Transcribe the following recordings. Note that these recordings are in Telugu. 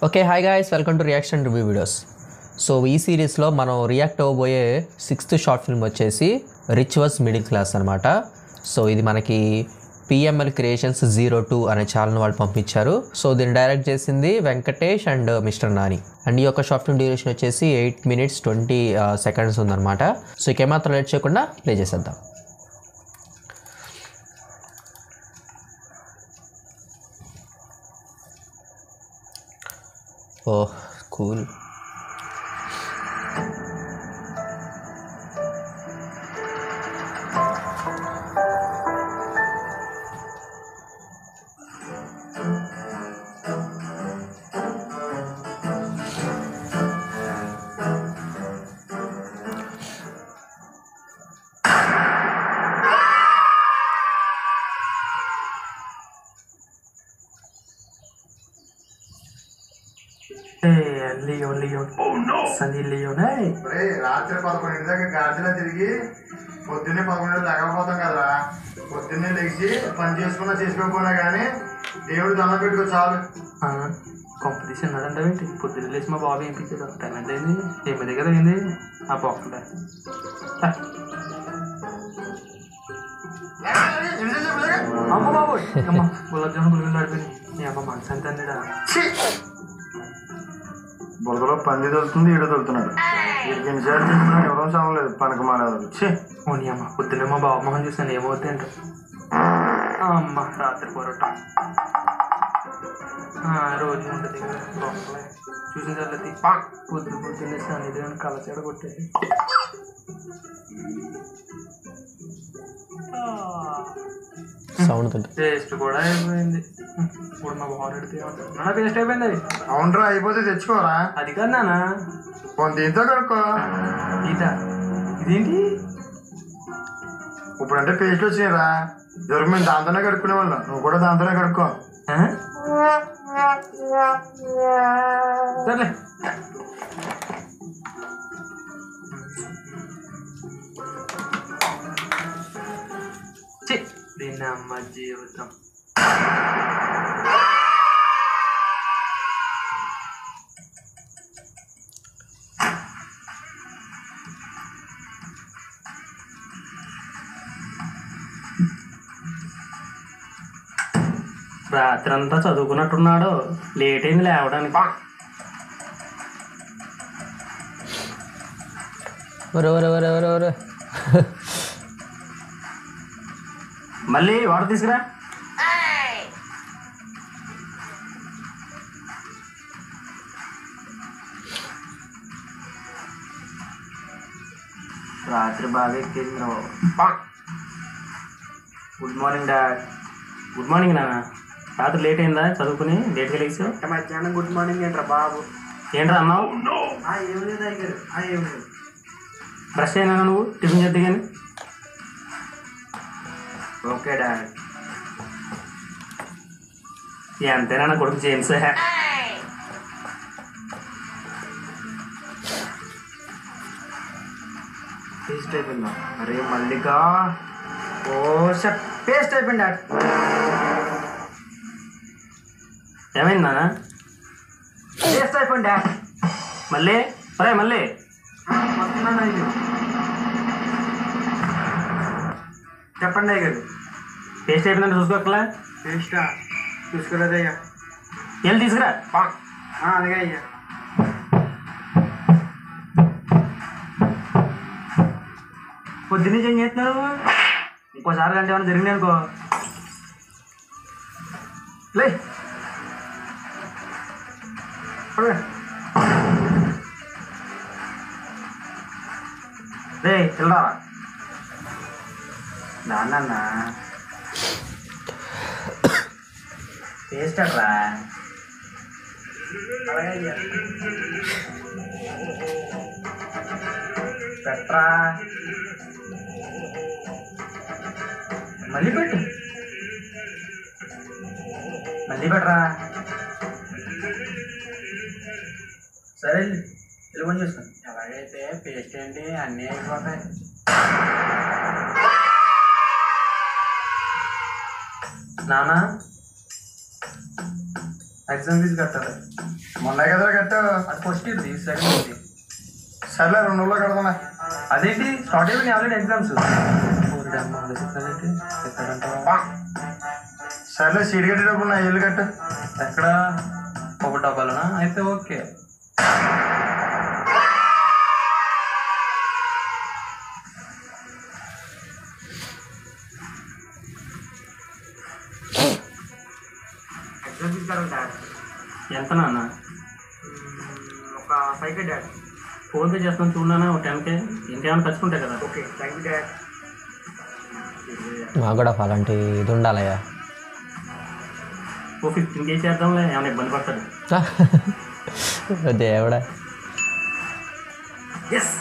Okay hi guys, welcome to reaction review videos. So ఈ సిరీస్లో మనం రియాక్ట్ అవ్వబోయే 6th షార్ట్ ఫిల్మ్ వచ్చేసి రిచ్ వర్స్ మిడిల్ క్లాస్ అనమాట. సో ఇది మనకి పిఎంఎల్ క్రియేషన్స్ 02 అనే ఛానల్ వాళ్ళు పంపించారు. సో దీన్ని డైరెక్ట్ చేసింది Venkatesh and mister Nani. And ఈ యొక్క షార్ట్ ఫిల్మ్ డ్యూరేషన్ వచ్చేసి 8 minutes 20 seconds ఉందన్నమాట. సో ఇక ఏమాత్రం లేట్ చేయకుండా ప్లే చేసేద్దాం. ఓహ్ కూల్. రాత్రి 11 దాకా గార్జీలో తిరిగి పొద్దున్నే 11 లేకపోతాం కదా. పొద్దున్నే లేచి పని చేసుకున్నా చేసుకోకపోయినా కానీ దేవుడు దండం పెట్టుకో చాలు. కాంపిటీషన్ ఉన్నదంటే పొద్దున్న లేచి మా బాబు ఏం పిచ్చాడు. టైం ఎంత అయింది? 8 కదా అయింది. ఆ పక్కన అమ్మ బాబు అమ్మ గులాబ్ జామున్ గుళ్ళు నడిపోయింది. నీ అమ్మ మనసు అంత అన్నాడా? బురదలో పంది తొలుతుంది, ఈడ తొలుతున్నాడు. వీడికి ఎన్నిసార్లు చెప్తున్నాడు, ఎవరో సామలేదు పనికి మానేవాళ్ళు. ఓ నీ అమ్మ పొద్దున్నే మా బాబు మొహం చూసాను ఏమవుతాయి అంటే అమ్మ రాత్రి పొరట రోజు ఉంటుంది లోపలే చూసిన చల్లది పొద్దున్నే సన్నిధి అని కలచేడ కొట్టేది. సౌండ్ టేస్ట్ కూడా అయిపోయింది. ఇప్పుడు మా బాబు అడిగితే నా టేస్ట్ అయిపోయింది. అది అవునరా, అయిపోతే తెచ్చుకోరా. అది కాదు నాన్న, కొంత దీంతో కడుక్కో. ఈత ఇదేంటి? ఇప్పుడంటే పేస్ట్ వచ్చినాయిరా, ఇదివరకు మేము దాంతోనే కడుక్కునే వాళ్ళం. నువ్వు కూడా దాంతోనే కడుక్కో. సర్లే దీన్ని అమ్మ జీవితం. రాత్రి అంతా చదువుకున్నట్టున్నాడు, లేట్ అయింది లేవడానికి. మళ్ళీ వాటర్ తీసుకురా. రాత్రి బాగా ఎక్కేసింది రా. Good morning dad. Good morning నాన్న. రాత్రి లేట్ అయిందా చదువుకుని? లేట్గా లేచి మధ్యాహ్నం గుడ్ మార్నింగ్ ఏంట్రా బాబు? ఏంట్రా అన్నావు? ఏం లేదు అయ్యారు, ఏం లేదు. బ్రష్ అయినా నువ్వు టిఫిన్ చేద్ది కానీ. Okay dad. ఎంతైనా నా కొడుకు జేమ్స్. పేస్ట్ అయిపోయిందా? అరే మల్లిక, ఓ షట్, పేస్ట్ అయిపోయింది డాడ్. ఏమైంది నాన్న? పేస్ట్ అయిపోయింది డాడ్. మళ్ళీ సరే మళ్ళీ వస్తున్నాను అయ్యో. చెప్పండి అయ్యారు. పేస్ట్ అయిపోయిందంటే చూసుకోకలా. పేస్టా? చూసుకోలేదయ్యా. వెళ్ళి తీసుకురా. అలాగే అయ్యా. పొద్దున్నే ఏం చేస్తున్నారు? ఇంకోసారి అంటే ఏమైనా జరిగింది అనుకో. లే రే వెళ్ళరా నాన్న. వేస్తాడ్రా. అలాగే అయ్యా. పెట్టరా. మళ్ళీ పెట్టు. మళ్ళీ పెట్టరా. సరే తెలుగు చూస్తాను. ఎలాగైతే పేస్ట్ ఏంటి అన్నీ అయిపోతాయి. నాన్న ఎగ్జామ్ ఫీజు కట్టాలి. మొన్న కదా కట్టావు. అది ఫస్ట్ ఇది, సెకండ్ ఇది. సర్లే 2 రోజుల్లో కడతానా. అదేంటి స్టార్ట్ అయిపోయినాయి ఆల్రెడీ ఎగ్జామ్స్. ఎక్కడంటావా? సర్లే సీట్ కట్టేటప్పుడు నా ఇల్లు కట్టు. ఎక్కడ? ఒక డబ్బాలనా? అయితే ఓకే. ఎంత నాన్న? ఒక 5K డాడ్. ఫోన్పే చేస్తాను చూడన్నా, ఒక 10K. ఇంకేమైనా ఖర్చుకుంటాయి కదా. Okay, thank you dad. మాకు కూడా అలాంటి ఇది ఉండాలయ్యా. ఓ 15K చేద్దాంలే, ఏమైనా ఇబ్బంది పడతాడు. దేవుడా. ఎస్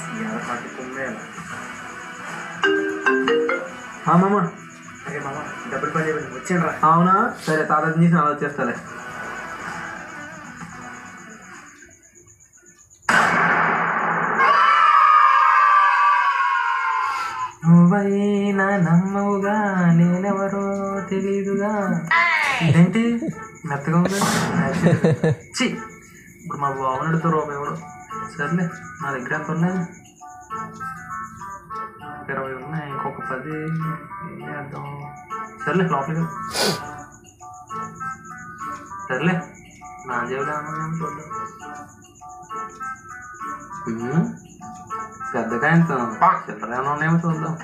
మామ. అరే మామ, డబ్బులు పని చేయబడి వచ్చాను రా. అవునా? సరే, తాత చేసి ఆలోచిస్తాలే. నువ్వైనా నమ్మవుగా, నేనెవరో తెలీదుగా. ఇదేంటి మెత్తగా ఉంది? చి, ఇప్పుడు మా బావనడితో రూపాయి ఎవడు. సర్లే, నా దగ్గర ఎంత ఉన్నాయి? 20 ఉన్నాయి. ఇంకొక 10 ఏం చేద్దాం? సర్లే, లోపలికి. సర్లే, నా జేబులో ఏమన్నా చూద్దాం. పెద్దగా ఎంత చిల్లర ఏమైనా ఉన్నాయేమో చూద్దాం.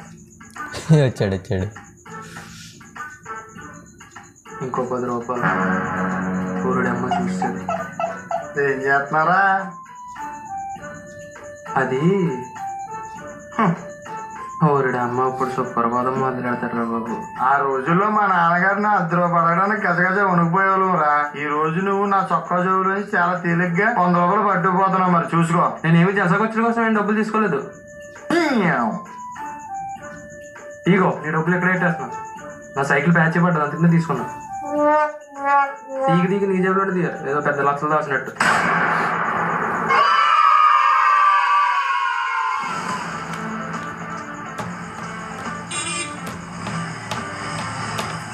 వచ్చాడు. ఇంకో 10 రూపాయలు. ఊరుడమ్మ చూస్తుంది. ఏం చేస్తున్నారా? అది ఊరుడమ్మ ఇప్పుడు సుప్రభాతం మొదలెడతారు బాబు. ఆ రోజుల్లో మా నాన్నగారిని అద్దరపడడానికి గజగజ వణికిపోయేవాళ్ళం రా. ఈ రోజు నువ్వు నా చొక్కా జోబులో నుంచి చాలా తేలిగ్గా 100 రూపాయలు పట్టుకుపోతున్నావు. మరి చూసుకో. నేనేమి జసకొచ్చిన కోసం నేను డబ్బులు తీసుకోలేదు. ఇగో నీ డబ్బులు ఎక్కడ పెట్టేస్తున్నా. నా సైకిల్ ప్యాచ్ పడ్డది, అంతకునే తీసుకున్నా. తీగి నీ జేబులో తీయాలి, ఏదో పెద్ద లక్షలు దాచినట్టు.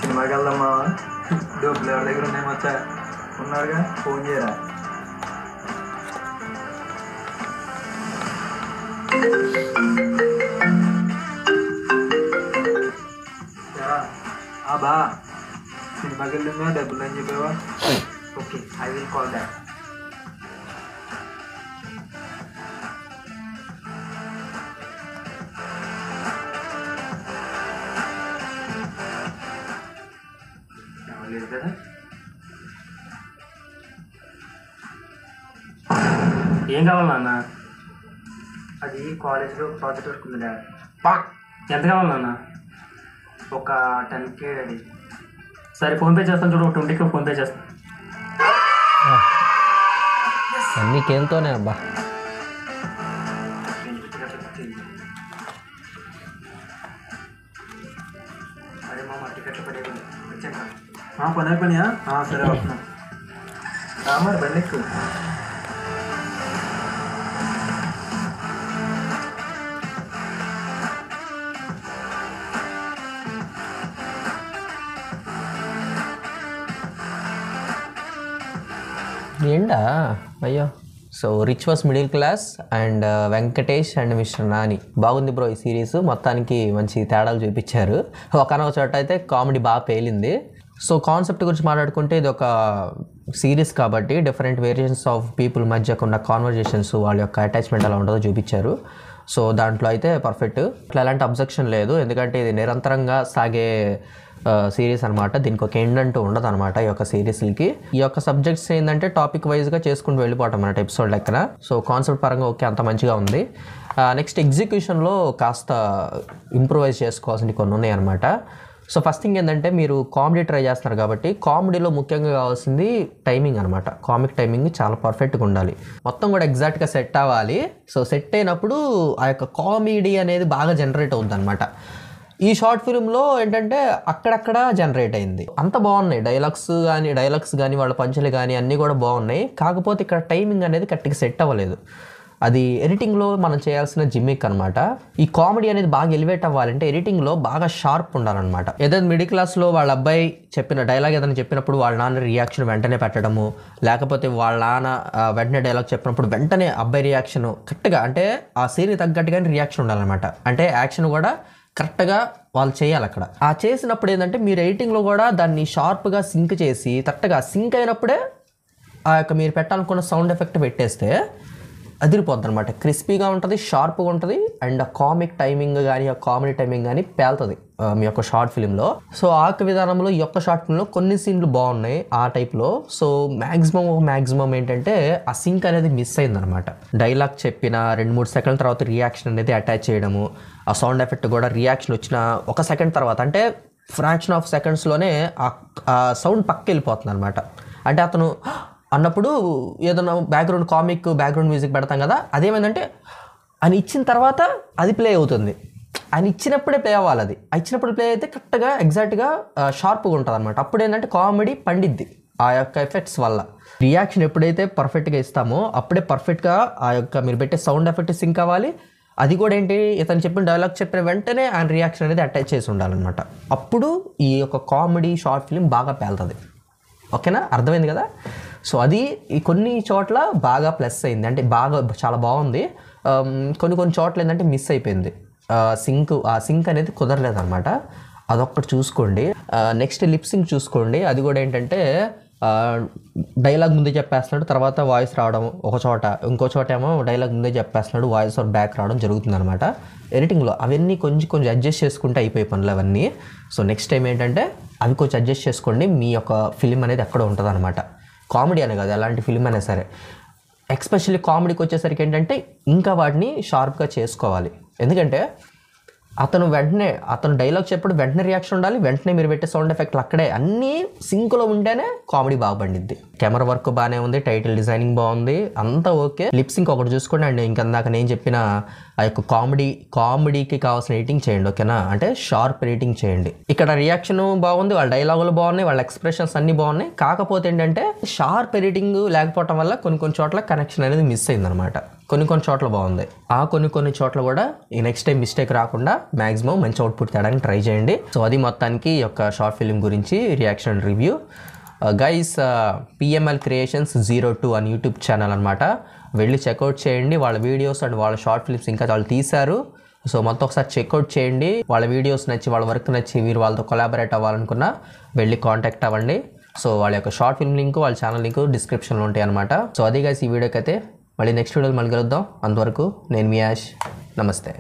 సినిమాకి వెళ్దామా? డబ్బులు ఎవరి దగ్గర ఉన్నాయి మచ్చా? ఉన్నారుగా, ఫోన్ చేయరా. బా సినిమాకి వెళ్ళిందా? డబ్బులు అని చెప్పేవా? Okay, I will call back. లేదు కదా. ఏం కావాలి నాన్న? అది కాలేజ్లో ప్రాజెక్ట్ వర్క్ ఉంది డాడ్. ఎంత కావాలి నాన్న? ఒక 10K డాడీ. సరే, ఫోన్పే చేస్తాను చూడు. 20K ఫోన్పే చేస్తాను. అన్నీ కేంతోనే అబ్బా. అరే మామ, టికెట్లు పడేది వచ్చాక. పని అయిపోయినాయా? సరే, వస్తున్నా. మరి బండి ఎక్కువ. ఏండా అయ్యో. So rich was middle class and Venkatesh and mister Nani. బాగుంది బ్రో ఈ సిరీస్. మొత్తానికి మంచి తేడాలు చూపించారు. ఒకనొక చోట అయితే కామెడీ బాగా పేలింది. సో కాన్సెప్ట్ గురించి మాట్లాడుకుంటే ఇది ఒక సిరీస్ కాబట్టి డిఫరెంట్ వేరియేషన్స్ ఆఫ్ పీపుల్ మధ్యకు ఉన్న కాన్వర్జేషన్స్, వాళ్ళ యొక్క అటాచ్మెంట్ ఎలా ఉంటుందో చూపించారు. సో దాంట్లో అయితే పర్ఫెక్ట్. ఇట్లా ఎలాంటి అబ్జెక్షన్ లేదు, ఎందుకంటే ఇది నిరంతరంగా సాగే సిరీస్ అనమాట. దీనికి ఒక ఎండ్ అంటూ ఉండదు అనమాట ఈ యొక్క సిరీస్లకి. ఈ యొక్క సబ్జెక్ట్స్ ఏంటంటే టాపిక్ వైజ్గా చేసుకుంటూ వెళ్ళిపోవటం అన్నమాట ఎపిసోడ్ లెక్కన. సో కాన్సెప్ట్ పరంగా ఓకే, అంత మంచిగా ఉంది. నెక్స్ట్ ఎగ్జిక్యూషన్లో కాస్త ఇంప్రూవైజ్ చేసుకోవాల్సినవి కొన్ని ఉన్నాయి అనమాట. సో ఫస్ట్ థింగ్ ఏంటంటే, మీరు కామెడీ ట్రై చేస్తున్నారు కాబట్టి కామెడీలో ముఖ్యంగా కావాల్సింది టైమింగ్ అనమాట. కామిక్ టైమింగ్ చాలా పర్ఫెక్ట్గా ఉండాలి. మొత్తం కూడా ఎగ్జాక్ట్గా సెట్ అవ్వాలి. సో సెట్ అయినప్పుడు ఆ యొక్క కామెడీ అనేది బాగా జనరేట్ అవుతుంది అనమాట. ఈ షార్ట్ ఫిల్మ్లో ఏంటంటే అక్కడక్కడ జనరేట్ అయింది. అంత బాగున్నాయి డైలాగ్స్ కానీ వాళ్ళ పంచులు కానీ అన్నీ కూడా బాగున్నాయి. కాకపోతే ఇక్కడ టైమింగ్ అనేది కరెక్ట్గా సెట్ అవ్వలేదు. అది ఎడిటింగ్లో మనం చేయాల్సిన జిమ్మిక్ అనమాట. ఈ కామెడీ అనేది బాగా ఎలివేట్ అవ్వాలంటే ఎడిటింగ్లో బాగా షార్ప్ ఉండాలన్నమాట. ఏదైనా మిడిల్ క్లాస్లో వాళ్ళ అబ్బాయి చెప్పిన డైలాగ్ ఏదైనా చెప్పినప్పుడు వాళ్ళ నాన్న రియాక్షన్ వెంటనే పెట్టడము, లేకపోతే వాళ్ళ నాన్న వెంటనే డైలాగ్ చెప్పినప్పుడు వెంటనే అబ్బాయి రియాక్షన్ కరెక్ట్గా, అంటే ఆ సీన్కి తగ్గట్టుగానే రియాక్షన్ ఉండాలన్నమాట. అంటే యాక్షన్ కూడా కరెక్ట్గా వాళ్ళు చేయాలి అక్కడ. ఆ చేసినప్పుడు ఏంటంటే మీరు ఎడిటింగ్లో కూడా దాన్ని షార్ప్గా సింక్ చేసి కరెక్ట్గా సింక్ అయినప్పుడే ఆ యొక్క మీరు పెట్టాలనుకున్న సౌండ్ ఎఫెక్ట్ పెట్టేస్తే అదిరిపోద్ది అనమాట. క్రిస్పీగా ఉంటుంది, షార్ప్గా ఉంటుంది, అండ్ ఆ కామిక్ టైమింగ్ కానీ ఆ కామెడీ టైమింగ్ కానీ పేలుతుంది మీ యొక్క షార్ట్ ఫిలింలో. సో ఆ విధానంలో ఈ యొక్క షార్ట్ ఫిలింలో కొన్ని సీన్లు బాగున్నాయి ఆ టైప్లో. సో మ్యాక్సిమం ఏంటంటే ఆ సింక్ అనేది మిస్ అయిందనమాట. డైలాగ్ చెప్పిన 2-3 సెకండ్ల తర్వాత రియాక్షన్ అనేది అటాచ్ చేయడము, ఆ సౌండ్ ఎఫెక్ట్ కూడా రియాక్షన్ వచ్చిన 1 సెకండ్ తర్వాత, అంటే ఫ్రాక్షన్ ఆఫ్ సెకండ్స్లోనే ఆ సౌండ్ పక్క వెళ్ళిపోతుంది అనమాట. అంటే అతను అన్నప్పుడు ఏదైనా బ్యాక్గ్రౌండ్ మ్యూజిక్ పెడతాం కదా, అదేమైందంటే అని ఇచ్చిన తర్వాత అది ప్లే అవుతుంది. ఆయన ఇచ్చినప్పుడే ప్లే అవ్వాలి. అది ఇచ్చినప్పుడు ప్లే అయితే కరెక్ట్గా ఎగ్జాక్ట్గా షార్ప్గా ఉంటుంది అనమాట. అప్పుడు ఏంటంటే కామెడీ పండిద్ది ఆ యొక్క ఎఫెక్ట్స్ వల్ల. రియాక్షన్ ఎప్పుడైతే పర్ఫెక్ట్గా ఇస్తామో అప్పుడే పర్ఫెక్ట్గా ఆ యొక్క మీరు పెట్టే సౌండ్ ఎఫెక్ట్ సింక్ అవ్వాలి. అది కూడా ఏంటి, ఇతను చెప్పిన డైలాగ్ చెప్పిన వెంటనే ఆయన రియాక్షన్ అనేది అటాచ్ చేసి ఉండాలన్నమాట. అప్పుడు ఈ యొక్క కామెడీ షార్ట్ ఫిలిం బాగా పేలుతుంది. ఓకేనా, అర్థమైంది కదా. సో అది ఈ కొన్ని చోట్ల బాగా ప్లస్ అయింది, అంటే బాగా చాలా బాగుంది. కొన్ని చోట్ల ఏంటంటే మిస్ అయిపోయింది, సింక్ అనేది కుదరలేదన్నమాట. అదొక్కటి చూసుకోండి. నెక్స్ట్ లిప్ సింక్ చూసుకోండి. అది కూడా ఏంటంటే డైలాగ్ ముందే చెప్పేస్తున్నాడు, తర్వాత వాయిస్ రావడం ఒక చోట, ఇంకో చోట ఏమో డైలాగ్ ముందే చెప్పేస్తున్నాడు, వాయిస్ ఆర్ బ్యాక్ రావడం జరుగుతుంది అనమాట. ఎడిటింగ్లో అవన్నీ కొంచెం అడ్జస్ట్ చేసుకుంటే అయిపోయి పనులు అవన్నీ. సో నెక్స్ట్ టైం ఏంటంటే అవి కొంచెం అడ్జస్ట్ చేసుకోండి. మీ యొక్క ఫిలిం అనేది ఎక్కడ ఉంటుంది అనమాట. కామెడీ అనే కాదు, ఎలాంటి ఫిలిం అయినా సరే, ఎక్స్పెషల్లీ కామెడీకి వచ్చేసరికి ఏంటంటే ఇంకా వాటిని షార్ప్గా చేసుకోవాలి. ఎందుకంటే అతను డైలాగ్ చెప్పడం వెంటనే రియాక్షన్ ఉండాలి, వెంటనే మీరు పెట్టే సౌండ్ ఎఫెక్ట్లు అక్కడే అన్నీ సింక్లో ఉంటేనే కామెడీ బాగా పండిద్ది. కెమెరా వర్క్ బాగానే ఉంది, టైటిల్ డిజైనింగ్ బాగుంది, అంతా ఓకే. లిప్ సింక్ ఒకటి చూసుకోండి. అండ్ ఇందాక నేను చెప్పిన ఆ యొక్క కామెడీకి కావాల్సిన ఎడిటింగ్ చేయండి. ఓకేనా, అంటే షార్ప్ ఎడిటింగ్ చేయండి. ఇక్కడ రియాక్షన్ బాగుంది, వాళ్ళ డైలాగులు బాగున్నాయి, వాళ్ళ ఎక్స్ప్రెషన్స్ అన్నీ బాగున్నాయి. కాకపోతే ఏంటంటే షార్ప్ ఎడిటింగ్ లేకపోవడం వల్ల కొన్ని చోట్ల కనెక్షన్ అనేది మిస్ అయిందనమాట. కొన్ని చోట్ల బాగుంది, కొన్ని చోట్ల కూడా ఈ నెక్స్ట్ టైం మిస్టేక్ రాకుండా మ్యాక్సిమం మంచి అవుట్పుట్ తేడానికి ట్రై చేయండి. సో అది మొత్తానికి ఈ యొక్క షార్ట్ ఫిలిం గురించి reaction review. Guys, PML Creations 02 అని యూట్యూబ్ ఛానల్ అనమాట. వెళ్ళి చెక్అవుట్ చేయండి. వాళ్ళ వీడియోస్ అండ్ వాళ్ళ షార్ట్ ఫిలిమ్స్ ఇంకా వాళ్ళు తీశారు. సో మొత్తం ఒకసారి చెక్అవుట్ చేయండి. వాళ్ళ వీడియోస్ నచ్చి, వాళ్ళ వర్క్ నచ్చి మీరు వాళ్ళతో కొలాబరేట్ అవ్వాలనుకున్నా వెళ్ళి కాంటాక్ట్ అవ్వండి. సో వాళ్ళ యొక్క షార్ట్ ఫిల్మ్ లింక్, వాళ్ళ ఛానల్ లింక్ డిస్క్రిప్షన్లో ఉంటాయి అనమాట. సో అది గైస్ ఈ వీడియోకి అయితే. మళ్ళీ నెక్స్ట్ వీడియోలో మళ్ళీ కలుద్దాం. అంతవరకు నేను మీ యాష్. నమస్తే.